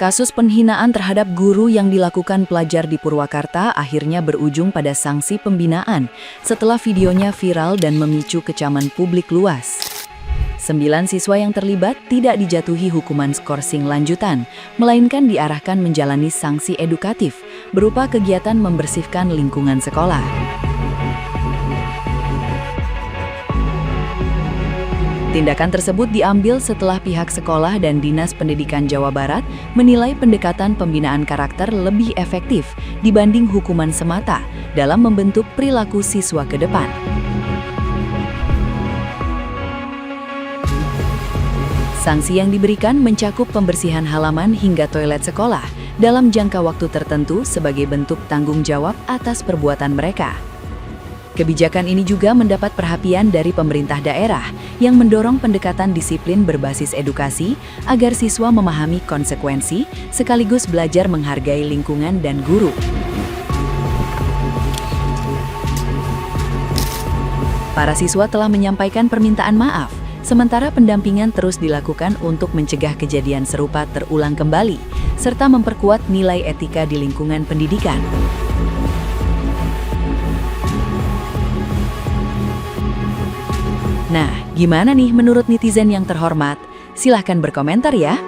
Kasus penghinaan terhadap guru yang dilakukan pelajar di Purwakarta akhirnya berujung pada sanksi pembinaan setelah videonya viral dan memicu kecaman publik luas. 9 siswa yang terlibat tidak dijatuhi hukuman skorsing lanjutan, melainkan diarahkan menjalani sanksi edukatif berupa kegiatan membersihkan lingkungan sekolah. Tindakan tersebut diambil setelah pihak sekolah dan Dinas Pendidikan Jawa Barat menilai pendekatan pembinaan karakter lebih efektif dibanding hukuman semata dalam membentuk perilaku siswa ke depan. Sanksi yang diberikan mencakup pembersihan halaman hingga toilet sekolah dalam jangka waktu tertentu sebagai bentuk tanggung jawab atas perbuatan mereka. Kebijakan ini juga mendapat perhatian dari pemerintah daerah yang mendorong pendekatan disiplin berbasis edukasi agar siswa memahami konsekuensi sekaligus belajar menghargai lingkungan dan guru. Para siswa telah menyampaikan permintaan maaf, sementara pendampingan terus dilakukan untuk mencegah kejadian serupa terulang kembali, serta memperkuat nilai etika di lingkungan pendidikan. Nah, gimana nih menurut netizen yang terhormat? Silahkan berkomentar ya.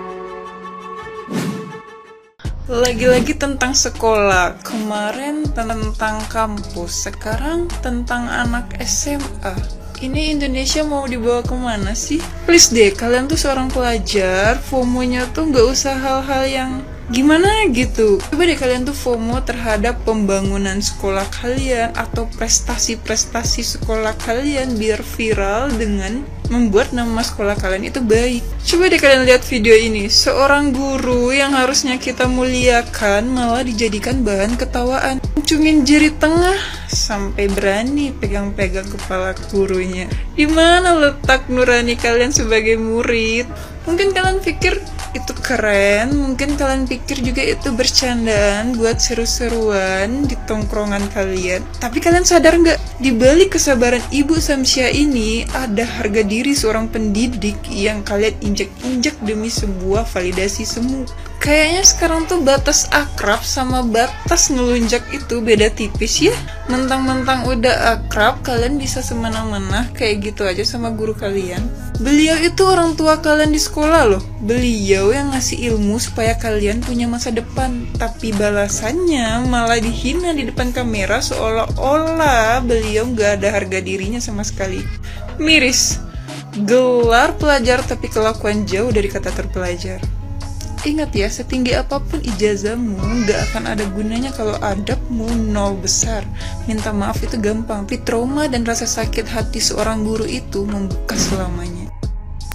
Lagi-lagi tentang sekolah, kemarin tentang kampus, sekarang tentang anak SMA. Ini Indonesia mau dibawa kemana sih? Please deh, kalian tuh seorang pelajar, FOMO-nya tuh nggak usah hal-hal yang gimana gitu. Coba deh kalian tuh FOMO terhadap pembangunan sekolah kalian atau prestasi-prestasi sekolah kalian biar viral dengan membuat nama sekolah kalian itu baik. Coba deh kalian lihat video ini, seorang guru yang harusnya kita muliakan malah dijadikan bahan ketawaan. Cumin jari tengah sampai berani pegang-pegang kepala gurunya. Di mana letak nurani kalian sebagai murid? Mungkin kalian pikir itu keren, mungkin kalian pikir juga itu bercandaan buat seru-seruan di tongkrongan kalian. Tapi kalian sadar nggak, di balik kesabaran Ibu Samsia ini ada harga diri seorang pendidik yang kalian injak-injak demi sebuah validasi semu. Kayaknya sekarang tuh batas akrab sama batas ngelunjak itu beda tipis ya. Mentang-mentang udah akrab, kalian bisa semena-mena kayak gitu aja sama guru kalian. Beliau itu orang tua kalian di sekolah loh. Beliau yang ngasih ilmu supaya kalian punya masa depan. Tapi balasannya malah dihina di depan kamera seolah-olah beliau gak ada harga dirinya sama sekali. Miris. Gelar pelajar tapi kelakuan jauh dari kata terpelajar. Ingat ya, setinggi apapun ijazahmu, gak akan ada gunanya kalau adabmu nol besar. Minta maaf itu gampang, tapi trauma dan rasa sakit hati seorang guru itu membekas selamanya.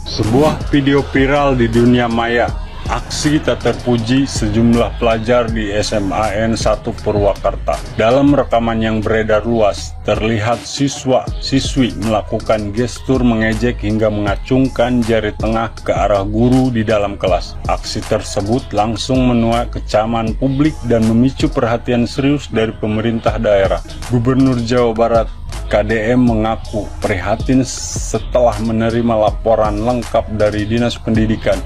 Sebuah video viral di dunia maya. Aksi tak terpuji sejumlah pelajar di SMA N1 Purwakarta. Dalam rekaman yang beredar luas, terlihat siswa-siswi melakukan gestur mengejek hingga mengacungkan jari tengah ke arah guru di dalam kelas. Aksi tersebut langsung menuai kecaman publik dan memicu perhatian serius dari pemerintah daerah. Gubernur Jawa Barat KDM mengaku prihatin setelah menerima laporan lengkap dari Dinas Pendidikan.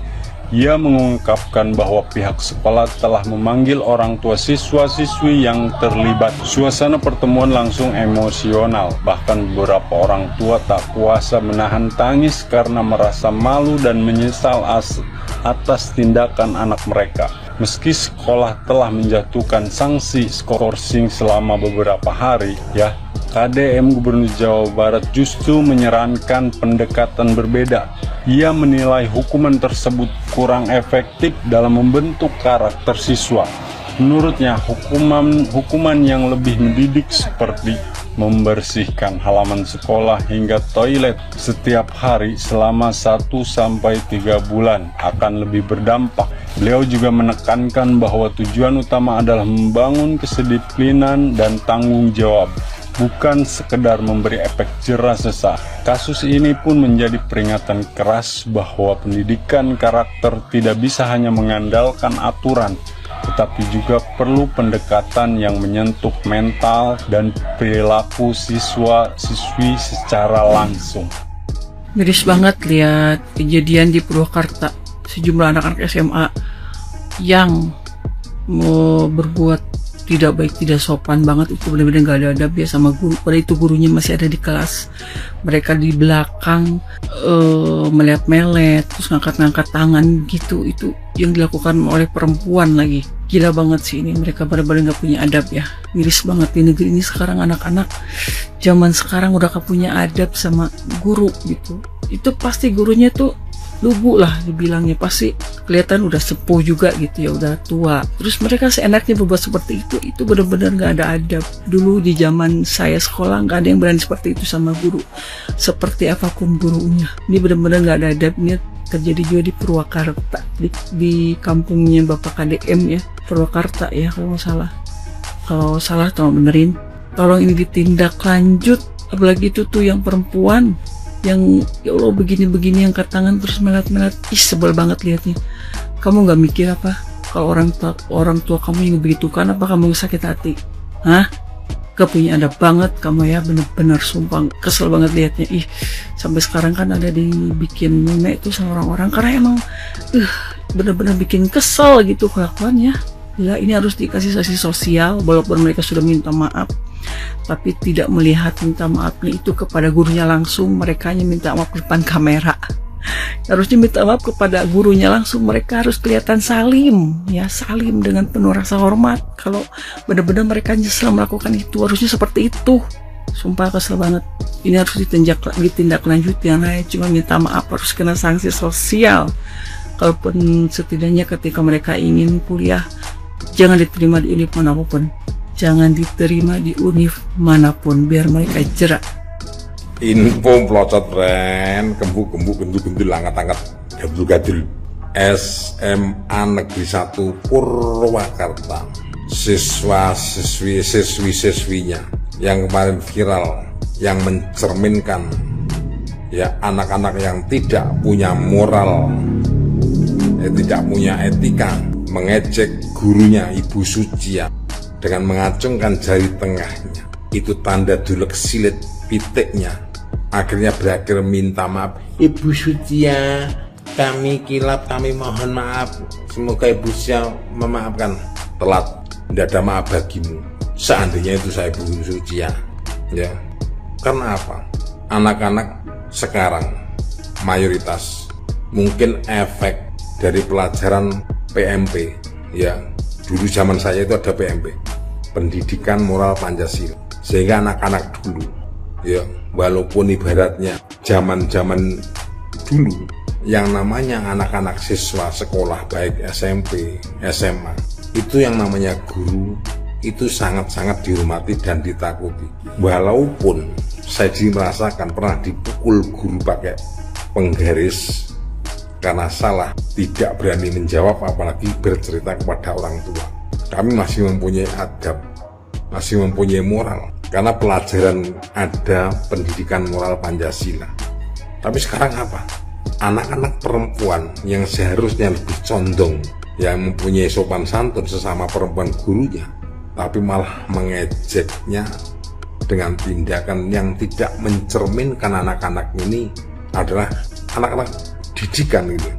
Ia mengungkapkan bahwa pihak sekolah telah memanggil orang tua siswa-siswi yang terlibat. Suasana pertemuan langsung emosional, bahkan beberapa orang tua tak kuasa menahan tangis karena merasa malu dan menyesal atas tindakan anak mereka. Meski sekolah telah menjatuhkan sanksi skorsing selama beberapa hari, KDM Gubernur Jawa Barat justru menyarankan pendekatan berbeda. Ia menilai hukuman tersebut kurang efektif dalam membentuk karakter siswa. Menurutnya, hukuman yang lebih mendidik seperti membersihkan halaman sekolah hingga toilet setiap hari selama 1-3 bulan akan lebih berdampak. Beliau juga menekankan bahwa tujuan utama adalah membangun kedisiplinan dan tanggung jawab, bukan sekedar memberi efek jera sesaat. Kasus ini pun menjadi peringatan keras bahwa pendidikan karakter tidak bisa hanya mengandalkan aturan, tetapi juga perlu pendekatan yang menyentuh mental dan perilaku siswa-siswi secara langsung. Miris banget lihat kejadian di Purwakarta. Sejumlah anak-anak SMA yang mau berbuat tidak baik, tidak sopan banget, itu benar-benar nggak ada adab ya sama guru. Pada itu gurunya masih ada di kelas, mereka di belakang melet-melet, terus ngangkat-ngangkat tangan gitu. Itu yang dilakukan oleh perempuan lagi. Gila banget sih ini, mereka benar-benar nggak punya adab ya. Miris banget di negeri ini sekarang, anak-anak zaman sekarang udah gak punya adab sama guru gitu. Itu pasti gurunya tuh lugu lah dibilangnya, pasti kelihatan udah sepuh juga gitu ya, udah tua. Terus mereka seenaknya berbuat seperti itu benar-benar nggak ada adab. Dulu di zaman saya sekolah nggak ada yang berani seperti itu sama guru, seperti apapun gurunya. Ini benar-benar nggak ada adabnya. Terjadi juga di Purwakarta, di kampungnya Bapak KDM ya, Purwakarta ya kalau nggak salah. Kalau salah tolong benerin, tolong ini ditindak lanjut. Apalagi itu tuh yang perempuan yang ya Allah begini-begini angkat tangan terus melat-melat, sebel banget liatnya. Kamu nggak mikir apa kalau orang tua kamu yang begitu kan, apa kamu sakit hati? Hah? Gak punya adab banget kamu ya, bener-bener sumpah kesel banget liatnya. Sampai sekarang kan ada dibikin meme itu sama orang-orang karena emang bener-bener bikin kesel gitu kelakuannya. Ya ini harus dikasih sanksi sosial, walaupun mereka sudah minta maaf, tapi tidak melihat minta maafnya itu kepada gurunya langsung. Mereka hanya minta maaf di depan kamera. Harusnya minta maaf kepada gurunya langsung. Mereka harus kelihatan salim ya, salim dengan penuh rasa hormat. Kalau benar-benar mereka nyesel melakukan itu, harusnya seperti itu. Sumpah kesel banget. Ini harus ditindak lanjut, yang lain cuma minta maaf, harus kena sanksi sosial. Kalaupun setidaknya ketika mereka ingin kuliah, jangan diterima di univ manapun. Jangan diterima di univ manapun, biar mereka jerak. Info pelocot tren, kembuk-kembuk, gendul-gendul, angkat-angkat, gadul-gadul. SMA Negeri 1 Purwakarta. Siswinya yang kemarin viral, yang mencerminkan ya anak-anak yang tidak punya moral, tidak punya etika, mengejek gurunya Ibu Sucia dengan mengacungkan jari tengahnya. Itu tanda dulek silit pitiknya. Akhirnya berakhir minta maaf. Ibu Sucia, kami kilap, kami mohon maaf. Semoga Ibu Sucia memaafkan. Telat, tidak ada maaf bagimu. Seandainya itu saya Ibu Sucia, ya. Karena apa? Anak-anak sekarang mayoritas mungkin efek dari pelajaran PMP, ya. Dulu zaman saya itu ada PMP, Pendidikan Moral Pancasila. Sehingga anak-anak dulu, ya, walaupun ibaratnya zaman-zaman dulu yang namanya anak-anak siswa sekolah baik SMP, SMA, itu yang namanya guru itu sangat-sangat dihormati dan ditakuti. Walaupun saya merasakan pernah dipukul guru pakai penggaris karena salah, tidak berani menjawab apalagi bercerita kepada orang tua. Kami masih mempunyai adab, masih mempunyai moral, karena pelajaran ada pendidikan moral Pancasila. Tapi sekarang apa? Anak-anak perempuan yang seharusnya lebih condong, yang mempunyai sopan santun sesama perempuan gurunya, tapi malah mengejeknya dengan tindakan yang tidak mencerminkan anak-anak ini adalah anak-anak didikan gitu,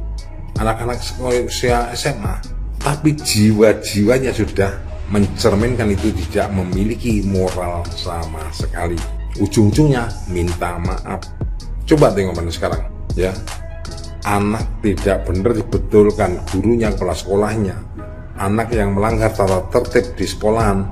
anak-anak usia SMA, tapi jiwa-jiwanya sudah mencerminkan itu tidak memiliki moral sama sekali. Ujung-ujungnya minta maaf. Coba tengok mana sekarang ya, anak tidak benar dibetulkan gurunya, kepala sekolahnya, anak yang melanggar tata tertib di sekolahan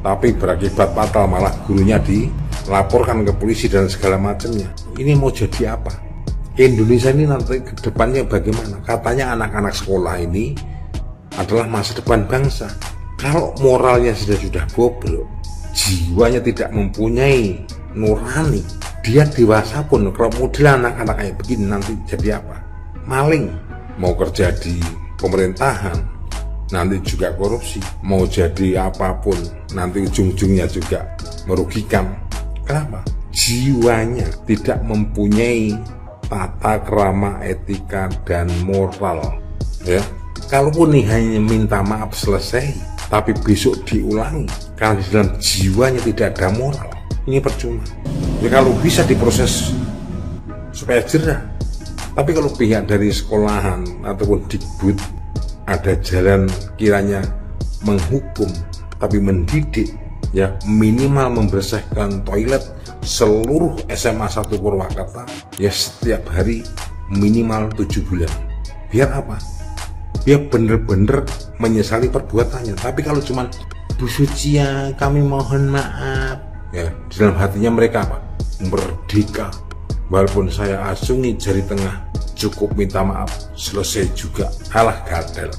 tapi berakibat fatal malah gurunya dilaporkan ke polisi dan segala macamnya. Ini mau jadi apa? Indonesia ini nanti ke depannya bagaimana? Katanya anak-anak sekolah ini adalah masa depan bangsa. Kalau moralnya sudah bobrok, jiwanya tidak mempunyai nurani, dia dewasa pun kalau model anak-anak kayak begini nanti jadi apa? Maling, mau kerja di pemerintahan, nanti juga korupsi, mau jadi apapun, nanti ujung-ujungnya juga merugikan. Kenapa? Jiwanya tidak mempunyai tata krama, etika, dan moral. Ya, kalaupun nih hanya minta maaf selesai, tapi besok diulangi karena di dalam jiwanya tidak ada moral, ini percuma. Ya kalau bisa diproses supaya jerah, tapi kalau pihak dari sekolahan ataupun Dikbud ada jalan kiranya menghukum, tapi mendidik, ya minimal membersihkan toilet seluruh SMA 1 Purwakarta ya setiap hari minimal 7 bulan. Biar apa? Biar bener-bener menyesali perbuatannya. Tapi kalau cuman Bu Suci ya kami mohon maaf, ya di dalam hatinya mereka apa? Merdeka. Walaupun saya asungi jari tengah, cukup minta maaf, selesai juga. Alah, gatel,